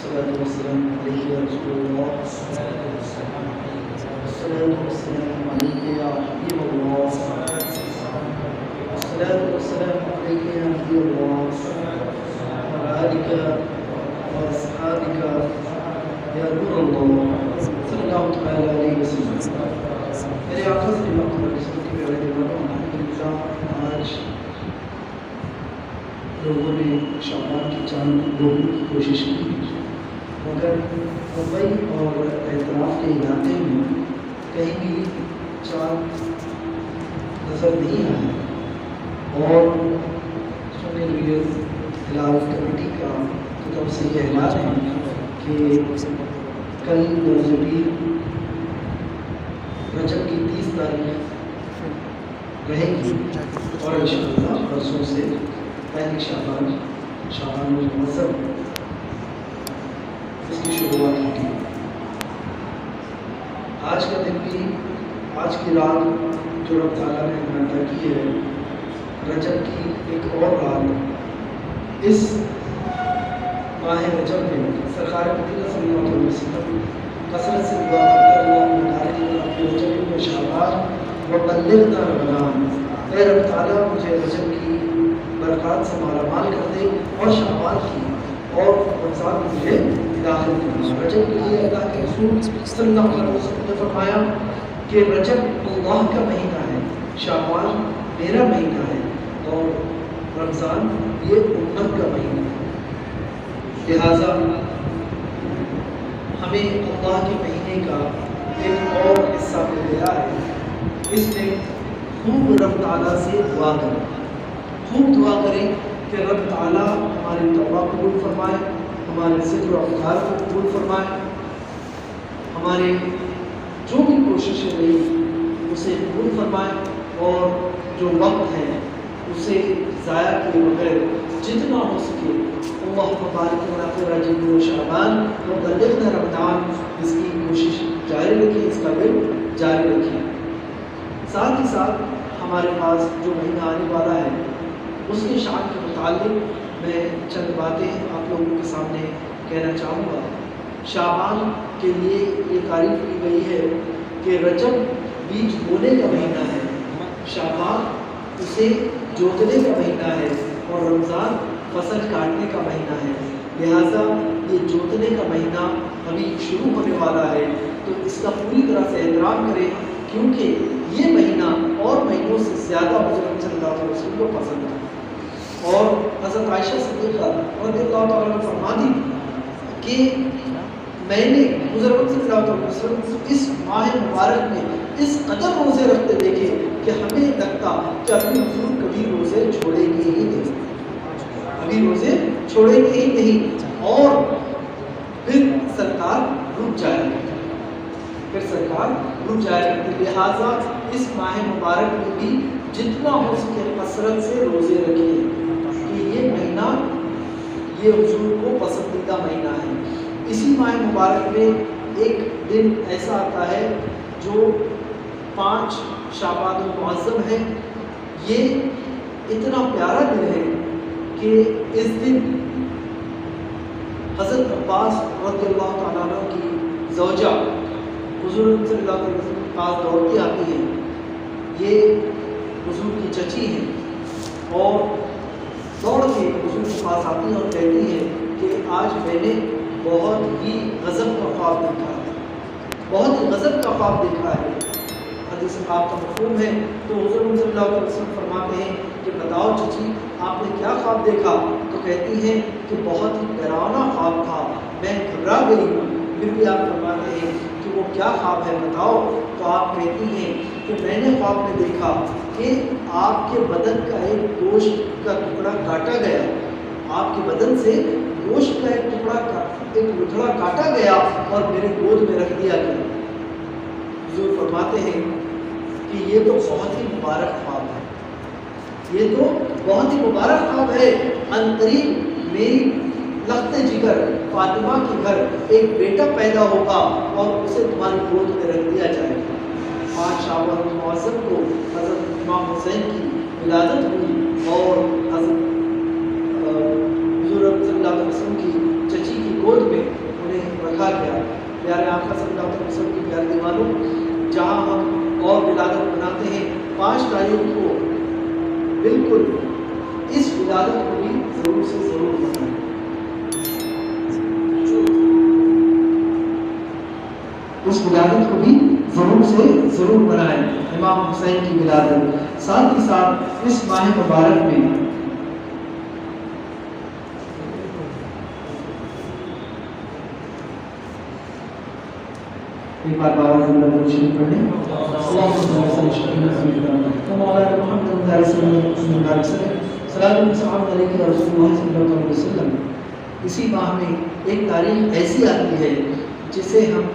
والصلاة والسلام عليك يا رسول الله، والصلاة والسلام عليك يا حبيب الله، والصلاة والسلام عليك يا نبي الله، وعلى آلك وأصحابك يا نور الله صلی اللہ تعالی علیہ وسلم۔ میرے آقا صلی اللہ علیہ وسلم کے پیارے دیوانوں، الحمدللہ آج لوگوں نے شعبان کی چاند ڈھونڈنے کی کوشش کی، مگر ممبئی اور اعتراف کے علاقے میں کہیں بھی چاند نظر نہیں آیا، اور سنی ریئر ہلال کمیٹی کا طرف سے یہ اعلان ہے کہ کل روزبیر رجب کی 30 تاریخ رہے گی، اور انشاءاللہ پرسوں سے پہلی شعبان المعظم اس کی شروعات ہوگی۔ آج کا دن بھی، آج کی رات جو رب تعالیٰ نے ہمیں عطا کی ہے، رجب کی ایک اور رات، اس ماہ رجب میں سرکار مدینہ صلی اللہ علیہ وسلم کثرت سے دعا کرتے اللہم بارک فی رجب و شعبان وبلغنا رمضان، اے رب تعالیٰ مجھے رجب کی برکات سے مالا مال کر دے اور شعبان کی اور رمضان میں مجھے داخل کرنا۔ رجب کے لیے اللہ کے رسول صلی اللہ علیہ وسلم نے فرمایا کہ رجب اللہ کا مہینہ ہے، شعبان میرا مہینہ ہے، اور رمضان یہ امت کا مہینہ ہے۔ لہٰذا ہمیں اللہ کے مہینے کا ایک اور حصہ مل گیا ہے، اس میں خوب رب تعالیٰ سے دعا کریں، خوب دعا کریں کہ رب تعالیٰ ہماری توبہ قبول فرمائے، ہمارے ذکر و اذکار کو قبول فرمائے، ہمارے جو بھی کوششیں رہی اسے قبول فرمائے، اور جو وقت ہے اسے ضائع کیے بغیر جتنا ہو سکے اللہم بارک لنا فی رجب و شعبان وبلغنا رمضان، اس کی کوشش جاری رکھیں، اس کا ورد جاری رکھیں۔ ساتھ ہی ساتھ ہمارے پاس جو مہینہ آنے والا ہے اس کے شان کے متعلق میں چند باتیں آپ لوگوں کے سامنے کہنا چاہوں گا۔ شعبان کے لیے یہ تعریف کی گئی ہے کہ رجب بیج بونے کا مہینہ ہے، شعبان اسے جوتنے کا مہینہ ہے، اور رمضان فصل کاٹنے کا مہینہ ہے۔ لہٰذا یہ جوتنے کا مہینہ ابھی شروع ہونے والا ہے، تو اس کا پوری طرح سے احترام کریں، کیونکہ یہ مہینہ اور مہینوں سے زیادہ حضرت صلی اللہ علیہ وسلم کو پسند ہے۔ اور حضرت عائشہ صدیقہ رضی اللہ تعالیٰ عنہ فرماتی کہ میں نے حضرت صلی اللہ علیہ وسلم اس ماہ مبارک میں اس قدر روزے رکھتے دیکھے کہ ہمیں لگتا کہ ابھی حضور کبھی روزے چھوڑیں گے ہی نہیں، ابھی روزے چھوڑیں گے ہی نہیں، اور پھر سرکار رک جائے گی، لہٰذا اس ماہ مبارک میں بھی جتنا ہو سکے کثرت سے روزے رکھیں، کہ یہ مہینہ یہ حضور کو پسندیدہ مہینہ ہے۔ اسی ماہ مبارک میں ایک دن ایسا آتا ہے جو 5 شعبان المعظم ہے، یہ اتنا پیارا دن ہے کہ اس دن حضرت عباس رضی اللہ تعالیٰ عنہ کی زوجہ حضور صلی اللہ علیہ وسلم کے پاس دوڑتی آتی ہیں، یہ حضور کی چچی ہیں، اور دوڑ کے حضور کے پاس آتی ہیں اور کہتی ہیں کہ آج میں نے بہت ہی غضب کا خواب دیکھا ہے، بہت ہی غضب کا خواب دیکھا ہے۔ حدیث پاک کا مفہوم ہے، تو حضور صلی اللہ علیہ وسلم فرماتے ہیں کہ بتاؤ چچی آپ نے کیا خواب دیکھا؟ تو کہتی ہیں کہ بہت ہی ڈراؤنا خواب تھا، میں گھبرا گئی ہوں۔ پھر بھی آپ فرماتے ہیں کہ وہ کیا خواب ہے بتاؤ؟ تو آپ کہتی ہیں کہ میں نے خواب میں دیکھا کہ آپ کے بدن کا ایک گوشت کا ٹکڑا کاٹا گیا، آپ کے بدن سے گوشت کا ایک لتھڑا کاٹا گیا اور میرے گود میں رکھ دیا گیا۔ حضور فرماتے ہیں کہ یہ تو بہت ہی مبارک خواب ہے، یہ تو بہت ہی مبارک خواب ہے، عنقریب میری لخت جگر فاطمہ کے گھر ایک بیٹا پیدا ہوگا اور اسے تمہاری گود میں رکھ دیا جائے گا۔ 5 شعبان المعظم کو حضرت امام حسین کی ولادت ہوئی، اور حضرت حضور صلی اللہ علیہ وسلم کی چچی کی گود میں انہیں رکھا گیا۔ پیارے آقا صلی اللہ علیہ وسلم کی پیاری دیوانوں، جہاں ہم اور ولادت مناتے ہیں 5 تاریخ کو، بالکل اس ولادت کو بھی ضرور سے ضرور منائیں۔ اس ولادت کو بھی ضرور سے ضرور منائیں، امام حسین کی ولادت۔ ساتھ ہی ساتھ اس ماہ مبارک میں ایک بار بابا زندہ درود شریف پڑھ لیں۔ اللہم صل علی سیدنا محمد محمد السلام علیکم رسول اللہ صلی اللہ علیہ وسلم۔ اسی ماہ میں ایک تاریخ ایسی آتی ہے جسے ہم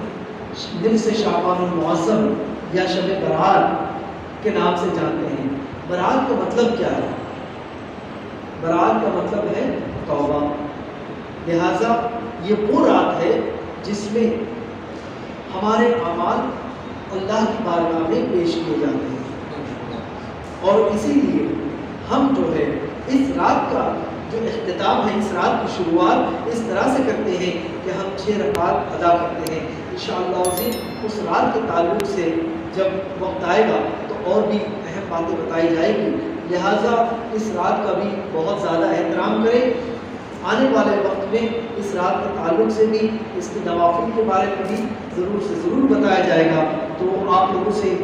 دل سے شعبان المعظم یا شب برات کے نام سے جانتے ہیں۔ برات کا مطلب کیا ہے؟ برات کا مطلب ہے توبہ، لہٰذا یہ وہ رات ہے جس میں ہمارے اعمال اللہ کی بارگاہ میں پیش کیے جاتے ہیں، اور اسی لیے ہم جو ہے اس رات کا جو اختتام ہے، اس رات کی شروعات اس طرح سے کرتے ہیں کہ ہم 6 رکعات ادا کرتے ہیں۔ انشاءاللہ عزیز اس رات کے تعلق سے جب وقت آئے گا تو اور بھی اہم باتیں بتائی جائے گی، لہٰذا اس رات کا بھی بہت زیادہ احترام کریں۔ آنے والے وقت میں اس رات کے تعلق سے بھی، اس کے نوافل کے بارے میں بھی ضرور سے ضرور بتایا جائے گا۔ تو آپ لوگوں سے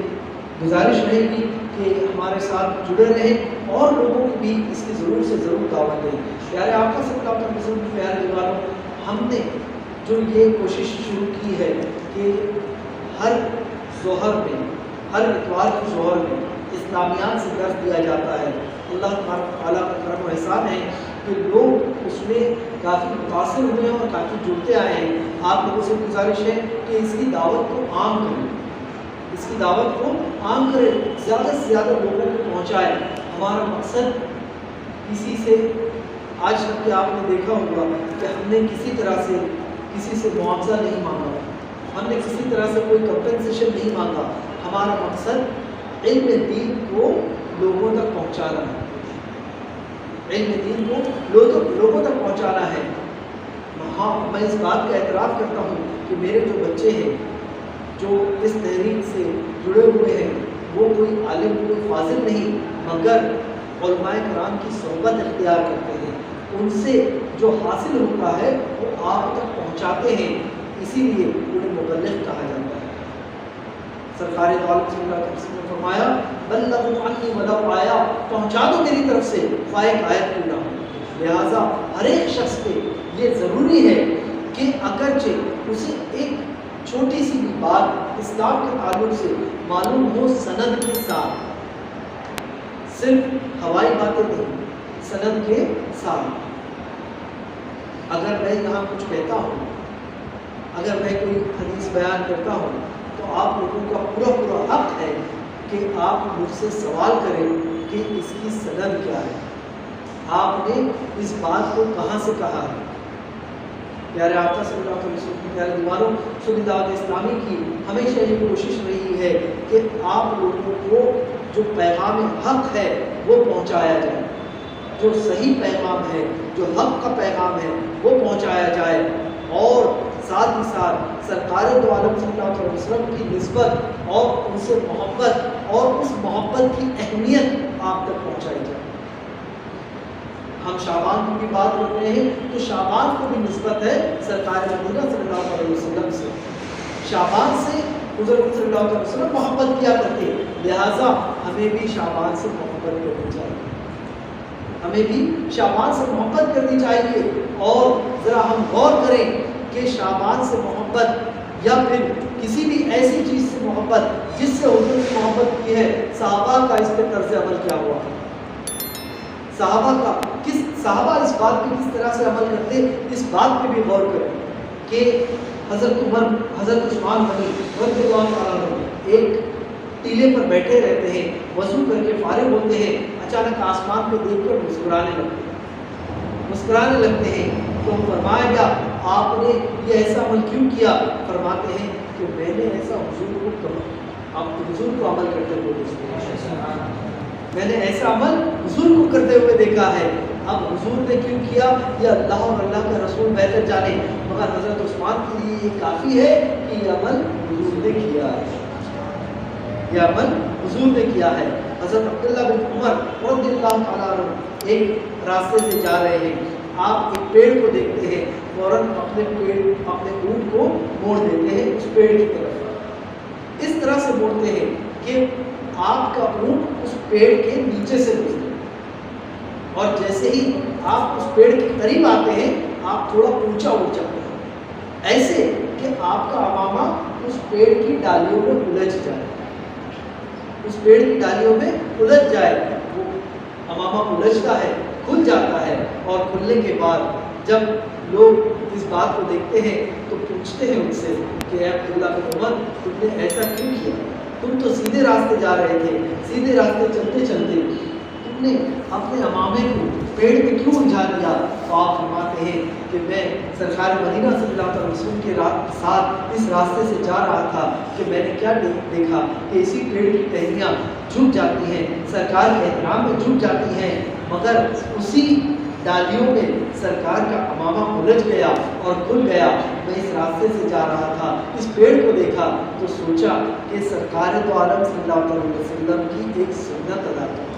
گزارش رہے گی کہ ہمارے ساتھ جڑے رہیں اور لوگوں کو بھی اس کی ضرور سے ضرور دعوت دیں۔ پیارے آقا صلی اللہ علیہ وسلم کی پیارے دیواروں، ہم نے جو یہ کوشش شروع کی ہے کہ ہر ظہر میں، ہر اتوار کی ظہر میں اسلامیات سے درس دیا جاتا ہے۔ اللہ تعالیٰ کا کرم و احسان ہے کہ لوگ اس میں کافی متاثر ہوئے ہیں اور کافی جڑتے آئے ہیں۔ آپ لوگوں سے گزارش ہے کہ اس کی دعوت کو عام کریں، اس کی دعوت کو عام کریں، زیادہ سے زیادہ لوگوں کو پہنچائیں۔ ہمارا مقصد کسی سے، آج تک کہ آپ نے دیکھا ہوگا کہ ہم نے کسی طرح سے کسی سے معاوضہ نہیں مانگا، ہم نے کسی طرح سے کوئی کمپنسیشن نہیں مانگا۔ ہمارا مقصد علم دین کو لوگوں تک پہنچانا ہے، علم دین کو لوگوں تک پہنچانا ہے۔ ہاں، میں اس بات کا اعتراف کرتا ہوں کہ میرے جو بچے ہیں جو اس تحریک سے جڑے ہوئے ہیں وہ کوئی عالم، کوئی فاضل نہیں، مگر علماء کرام کی صحبت اختیار کرتے ہیں، ان سے جو حاصل ہوتا ہے وہ آپ تک پہنچاتے ہیں، اسی لیے انہیں مبلغ کہا جاتا ہے۔ سرکار دو عالم صلی اللہ علیہ وسلم نے فرمایا بلغوا عنی ولو آیا، پہنچا دو میری طرف سے خواہ ایک آیت کیوں نہ ہو۔ لہٰذا ہر ایک شخص پہ یہ ضروری ہے کہ اگرچہ اسے ایک چھوٹی سی بھی بات اسلام کے تعلق سے معلوم ہو، سند کے ساتھ، صرف ہوائی باتیں نہیں، سند کے ساتھ۔ اگر میں یہاں کچھ کہتا ہوں، اگر میں کوئی حدیث بیان کرتا ہوں تو آپ لوگوں کا پورا حق ہے کہ آپ مجھ سے سوال کریں کہ اس کی سند کیا ہے، آپ نے اس بات کو کہاں سے کہا ہے۔ پیارے آقا صلی اللہ علیہ وسلم کی پیارے دیواروں، سنی دعوت اسلامی کی ہمیشہ یہ کوشش رہی ہے کہ آپ لوگوں کو جو پیغام حق ہے وہ پہنچایا جائے، جو صحیح پیغام ہے، جو حق کا پیغام ہے وہ پہنچایا جائے، اور ساتھ ہی ساتھ سرکار دو عالم صلی اللہ علیہ وسلم کی نسبت اور ان سے محبت اور اس محبت کی اہمیت آپ تک پہنچائی جائے۔ ہم شعبان کی بھی بات کر رہے ہیں تو شعبان کو بھی نسبت ہے سرکار مدینہ صلی اللہ علیہ وسلم سے۔ شعبان سے حضرت صلی اللہ علیہ وسلم محبت کیا کرتے، لہٰذا ہمیں بھی شعبان سے محبت کرنی چاہیے، ہمیں بھی شعبان سے محبت کرنی چاہیے۔ اور ذرا ہم غور کریں کہ شعبان سے محبت یا پھر کسی بھی ایسی چیز سے محبت جس سے حضور نے محبت کی ہے، صحابہ کا اس پہ طرز عمل کیا ہوا، صحابہ اس بات پہ کس طرح سے عمل کرتے، اس بات پہ بھی غور کریں کہ حضرت عمر، حضرت عثمان غنی رضی اللہ تعالیٰ عنہ ایک ٹیلے پر بیٹھے رہتے ہیں، وضو کر کے فارغ ہوتے ہیں، اچانک آسمان کو دیکھ کر مسکرانے لگتے ہیں۔ تو فرمایا گیا آپ نے یہ ایسا عمل کیوں کیا؟ فرماتے ہیں کہ میں نے ایسا حضور کو کہا، آپ حضور کو عمل کرتے ہوئے، میں نے ایسا عمل حضور کو کرتے ہوئے دیکھا ہے۔ اب حضور نے کیوں کیا یہ اللہ اور اللہ کے رسول بہتر جانے، مگر حضرت عثمان کے لیے یہ کافی ہے کہ یہ عمل حضور نے کیا ہے، یہ عمل حضور نے کیا ہے۔ حضرت عبداللہ بن عمر رضی اللہ تعالیٰ عنہ ایک راستے سے جا رہے ہیں، آپ ایک پیڑ کو دیکھتے ہیں، فوراً اپنے اونٹ کو موڑ دیتے ہیں اس پیڑ کی طرف، اس طرح سے موڑتے ہیں کہ آپ کا اونٹ اس پیڑ کے نیچے سے گزرے، اور جیسے ہی آپ اس پیڑ کے قریب آتے ہیں آپ تھوڑا اونچا اٹھ جاتے ہیں، ایسے کہ آپ کا امامہ اس پیڑ کی ڈالیوں میں الجھ جائے، اس پیڑ کی ڈالیوں میں الجھ جائے، وہ امامہ الجھتا ہے، کھل جاتا ہے، اور کھلنے کے بعد جب لوگ اس بات کو دیکھتے ہیں تو پوچھتے ہیں ان سے کہ اے عبداللہ بن عمر تم نے ایسا کیوں کیا، تم تو سیدھے راستے جا رہے تھے، سیدھے راستے چلتے چلتے تم نے اپنے امامے کو پیڑ میں کیوں الجھا دیا؟ تو آپ فرماتے ہیں کہ میں سرکار مدینہ صلی اللہ علیہ وسلم کے ساتھ اس راستے سے جا رہا تھا کہ میں نے کیا دیکھا کہ اسی پیڑ کی ٹہنیاں جھک جاتی ہیں، سرکار کے احترام میں جھک جاتی ہیں، مگر اسی ڈالیوں میں سرکار کا امامہ الجھ گیا اور کھل گیا۔ میں اس راستے سے جا رہا تھا، اس پیڑ کو دیکھا تو سوچا کہ سرکار دو عالم صلی اللہ علیہ وسلم کی ایک سنت ادا کروں،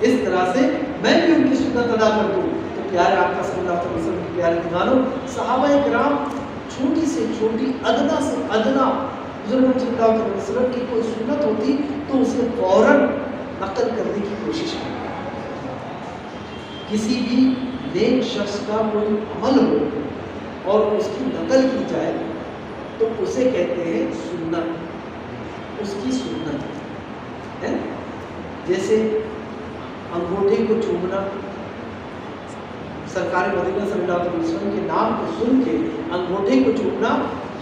اس طرح سے میں بھی ان کی سنت ادا کر دوں۔ تو پیارے آقا صلی اللہ علیہ وسلم کے پیارے دیوانوں، صحابہ کرام چھوٹی سے چھوٹی، ادنا سے ادنا حضور صلی اللہ علیہ وسلم کی کوئی سنت ہوتی تو اسے فوراً نقل کرنے کی کوشش کرتے۔ کسی بھی نیک شخص کا کوئی عمل ہو اور اس کی نقل کی جائے تو اسے کہتے ہیں سنت، اس کی سنت ہے۔ جیسے انگوٹھے کو چومنا، سرکار مدینہ صلی اللہ علیہ وسلم کے نام کو سن کے انگوٹھے کو چومنا،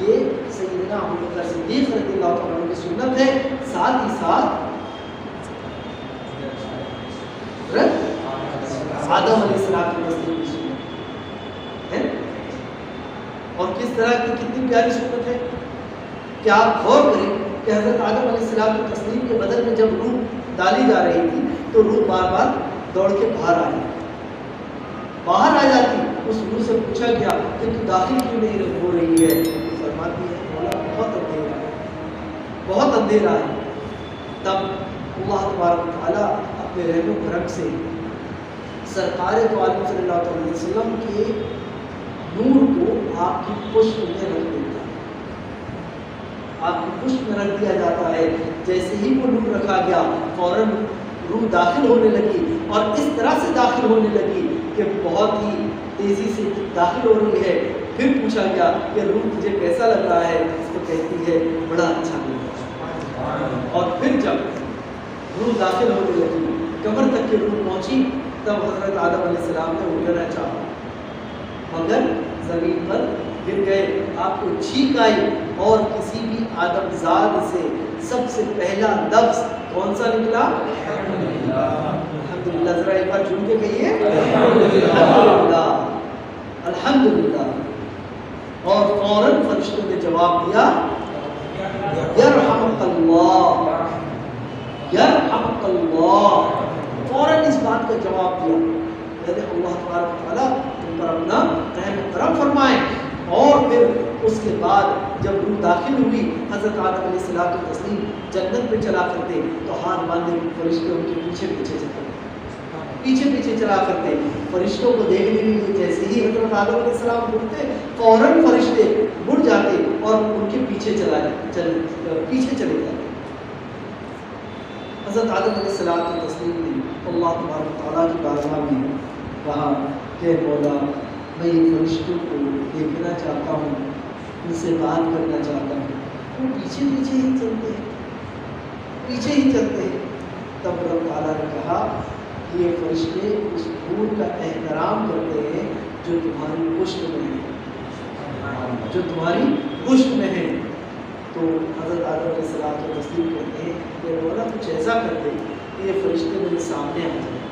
یہ سیدنا ابوبکر صدیق رضی اللہ تعالیٰ عنہ کی سنت ہے۔ ساتھ ہی ساتھ آدم علیہ السلام کی سنت ہے، اور کس طرح کی کتنی پیاری سنت ہے کہ آپ غور کریں کہ حضرت آدم علیہ السلام کی تسلیم کے بدل میں جب روح ڈالی جا رہی تھی تو روح بار بار دوڑ کے باہر آ جاتی، اس روح سے پوچھا گیا کہ تو داخل کیوں نہیں ہو رہی ہے؟ فرماتی ہے مولا بہت اندھیرا ہے، بہت اندھیرا ہے۔ تب اللہ تبارک و تعالیٰ اپنے رحم و کرم سے سرکار دو عالم صلی اللہ علیہ وسلم کے نور کو آپ کی پشت میں رکھ دیتا ہے، آپ کی پشت میں رکھ دیا جاتا ہے۔ جیسے ہی وہ نور رکھا گیا فوراً روح داخل ہونے لگی، اور اس طرح سے داخل ہونے لگی کہ بہت ہی تیزی سے داخل ہو رہی ہے۔ پھر پوچھا گیا کہ روح تجھے کیسا لگ رہا ہے؟ اس کو کہتی ہے بڑا اچھا لگ رہا ہے۔ اور پھر جب روح داخل ہونے لگی، کمر تک کی روح پہنچی، تب حضرت آدم علیہ السلام نے اٹھنا چاہا مگر زمین پر گر گئے، آپ کو چھینک آئی، اور کسی بھی آدم زاد سے سب سے پہلا لفظ کون سا نکلا؟ الحمدللہ۔ ذرا ایک بار جھوم کے کہیے الحمدللہ، الحمدللہ۔ اور فوراً فرشتوں نے جواب دیا یرحمک اللہ، یرحمک اللہ، فوراً اس بات کا جواب دیا، یعنی اللہ تبارک و تعالیٰ تم پر اپنا رحم و کرم فرمائے۔ اور پھر اس کے بعد جب روح داخل ہوئی، حضرت آدم علیہ السلام و تسلیم جنت میں چلا کرتے تو ہاتھ باندھے فرشتے ان کے پیچھے پیچھے چلا کرتے۔ فرشتوں کو دیکھنے کے لیے جیسے ہی حضرت آدم علیہ السلام مڑتے فوراً فرشتے مڑ جاتے اور ان کے پیچھے چلے جاتے۔ حضرت آدم علیہ السلام کی تسلیم نے اللہ تبارک و تعالیٰ کی بارگاہ میں کہا کہ مولا میں یہ فرشتوں کو دیکھنا چاہتا ہوں، ان سے بات کرنا چاہتا ہوں۔ وہ پیچھے ہی چلتے ہیں۔ تب رب تعالیٰ نے کہا کہ یہ فرشتے اس نور کا احترام کرتے ہیں جو تمہاری پشت میں ہے، تو حضرت آدم علیہ السلام کو تسلیم کرتے ہیں کہ مولا کچھ ایسا کرتے کہ یہ فرشتے میرے سامنے آ جائیں،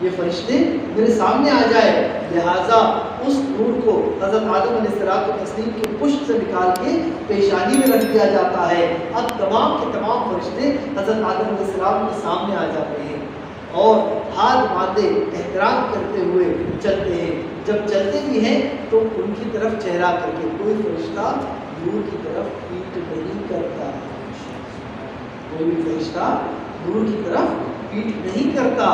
یہ فرشتے میرے سامنے آ جائے۔ لہٰذا اس نور کو حضرت آدم علیہ السلام کو تسلیم کی پشت سے نکال کے پیشانی میں رکھ دیا جاتا ہے۔ اب تمام کے تمام فرشتے حضرت آدم علیہ السلام کے سامنے آ جاتے ہیں۔ اور ہاتھ باندھے احترام کرتے ہوئے چلتے ہیں. جب چلتے بھی ہیں تو ان کی طرف چہرہ کر کے. کوئی فرشتہ نور کی طرف پیٹ نہیں کرتا. کوئی بھی فرشتہ نور کی طرف پیٹ نہیں کرتا.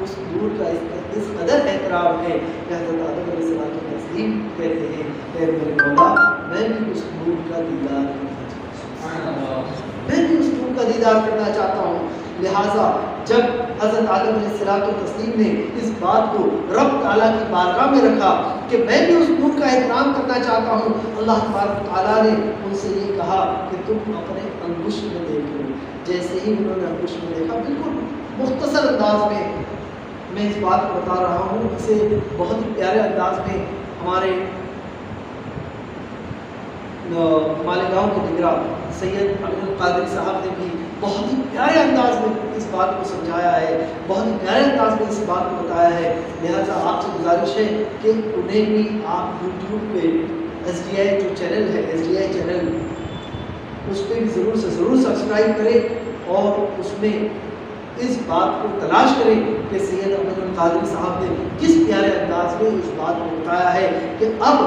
اس نور کا اس قدر احترام ہے کہ حضرت آدم علیہ السلام کی تسلیم کہتے ہیں اے میرے مولا میں بھی اس نور کا دیدار کرنا چاہتا ہوں. میں بھی اس نور کا دیدار کرنا چاہتا ہوں. لہٰذا جب حضرت آدم علیہ السلام و تسلیم نے اس بات کو رب تعالیٰ کی بارگاہ میں رکھا کہ میں بھی اس نور کا احترام کرنا چاہتا ہوں, اللہ تبارک تعالیٰ نے ان سے یہ کہا کہ تم اپنے انگشت میں دیکھ لو. جیسے ہی انہوں نے انگشت میں دیکھا, بالکل مختصر انداز میں اس بات کو بتا رہا ہوں, اسے بہت ہی پیارے انداز میں ہمارے مالیگاؤں کے نگراں سید عبد القادری صاحب نے بھی بہت ہی پیارے انداز میں اس بات کو سمجھایا ہے, بہت ہی پیارے انداز میں اس بات کو بتایا ہے. لہٰذا آپ سے گزارش ہے کہ انہیں بھی آپ یوٹیوب پہ SDI جو چینل ہے, SDI چینل, اس پہ بھی ضرور سے ضرور سبسکرائب کریں اور اس میں اس بات کو تلاش کریں کہ سید عبد القادری صاحب نے کس پیارے انداز میں اس بات کو بتایا ہے کہ اب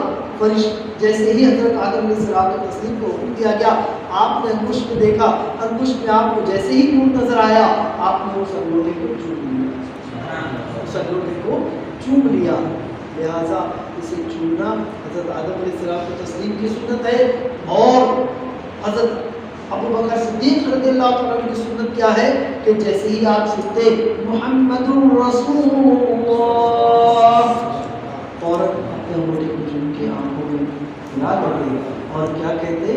جیسے ہی حضرت آدم علیہ السلام و تسلیم کو حکم دیا گیا, آپ نے انگشت میں دیکھا, انگشت میں آپ کو جیسے ہی نور نظر آیا آپ نے اس انگوٹھے کو چوم لیا, اس انگوٹھے کو چوم لیا. لہٰذا اسے چومنا حضرت آدم علیہ السلام و تسلیم کی سنت ہے. اور حضرت ابو بکر صدیق رضی اللہ تعالیٰ عنہ کی سنت کیا ہے کہ جیسے ہی آپ سنتے محمد رسول اللہ فوراً اپنے انگوٹھے کو چوم کے آنکھوں میں ملا کرتے اور کیا کہتے,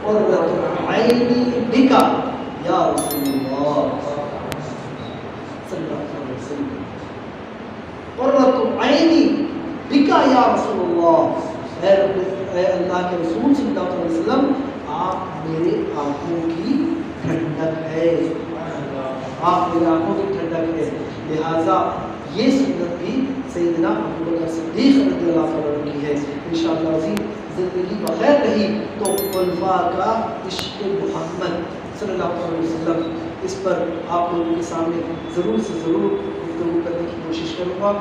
قرۃ عینی بک یا رسول اللہ صلی اللہ علیہ وسلم, قرۃ عینی بک یا رسول اللہ, اے اللہ کے رسول صلی اللہ علیہ وسلم آپ میرے آنکھوں کی ٹھنڈک ہے, آپ میرے آنکھوں کی ٹھنڈک ہے. لہٰذا یہ سنت بھی سیدنا ابو بکر صدیق رضی اللہ عنہ کی ہے. انشاءاللہ عظیم زندگی بخیر رہی تو خلفاء کا عشق محمد صلی اللہ علیہ وسلم, اس پر آپ لوگوں کے سامنے ضرور سے ضرور گفتگو کرنے کی کوشش کروں گا.